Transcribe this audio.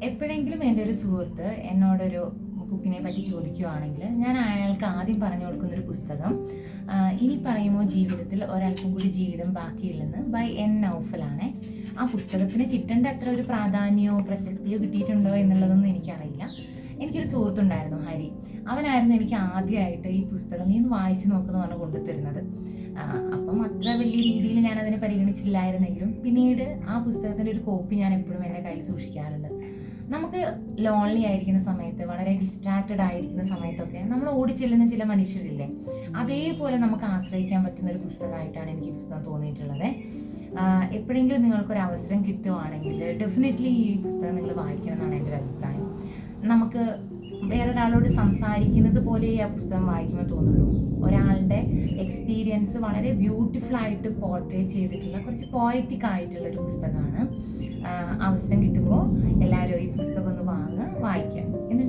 എപ്പോഴെങ്കിലും എൻ്റെ ഒരു സുഹൃത്ത് എന്നോടൊരു ബുക്കിനെ പറ്റി ചോദിക്കുകയാണെങ്കിൽ ഞാൻ അയാൾക്ക് ആദ്യം പറഞ്ഞു കൊടുക്കുന്നൊരു പുസ്തകം ഇനി പറയുമോ ജീവിതത്തിൽ ഒരല്പം കൂടി ജീവിതം ബാക്കിയില്ലെന്ന് ബൈ എൻ നൗഫലാണ്. ആ പുസ്തകത്തിന് കിട്ടേണ്ട അത്ര ഒരു പ്രാധാന്യമോ പ്രസക്തിയോ കിട്ടിയിട്ടുണ്ടോ എന്നുള്ളതൊന്നും എനിക്കറിയില്ല. എനിക്കൊരു സുഹൃത്തുണ്ടായിരുന്നു, ഹരി. അവനായിരുന്നു എനിക്ക് ആദ്യമായിട്ട് ഈ പുസ്തകം നീ ഒന്ന് വായിച്ചു നോക്കുന്നു പറഞ്ഞ് കൊണ്ടുതരുന്നത്. അപ്പം അത്ര വലിയ രീതിയിൽ ഞാൻ അതിനെ പരിഗണിച്ചില്ലായിരുന്നെങ്കിലും പിന്നീട് ആ പുസ്തകത്തിൻ്റെ ഒരു കോപ്പി ഞാൻ എപ്പോഴും എൻ്റെ കയ്യിൽ സൂക്ഷിക്കാറുണ്ട്. നമുക്ക് ലോൺലി ആയിരിക്കുന്ന സമയത്ത്, വളരെ ഡിസ്ട്രാക്റ്റഡ് ആയിരിക്കുന്ന സമയത്തൊക്കെ നമ്മൾ ഓടിച്ചെല്ലുന്ന ചില മനുഷ്യരില്ലേ, അതേപോലെ നമുക്ക് ആശ്രയിക്കാൻ പറ്റുന്ന ഒരു പുസ്തകമായിട്ടാണ് എനിക്ക് ഈ പുസ്തകം തോന്നിയിട്ടുള്ളത്. എപ്പോഴെങ്കിലും നിങ്ങൾക്കൊരു അവസരം കിട്ടുവാണെങ്കിൽ ഡെഫിനറ്റ്ലി ഈ പുസ്തകം നിങ്ങൾ വായിക്കണം എന്നാണ് എൻ്റെ ഒരു അഭിപ്രായം. നമുക്ക് വേറൊരാളോട് സംസാരിക്കുന്നത് പോലെ ആ പുസ്തകം വായിക്കുമ്പോൾ തോന്നുള്ളൂ. ഒരാളുടെ എക്സ്പീരിയൻസ് വളരെ ബ്യൂട്ടിഫുൾ ആയിട്ട് പോർട്രേ ചെയ്തിട്ടുള്ള കുറച്ച് പോയറ്റിക് ആയിട്ടുള്ള ഒരു പുസ്തകമാണ്. അവസരം കിട്ടുമ്പോൾ എല്ലാവരും ഈ പുസ്തകം ഒന്ന് വായിക്കാം എന്ന്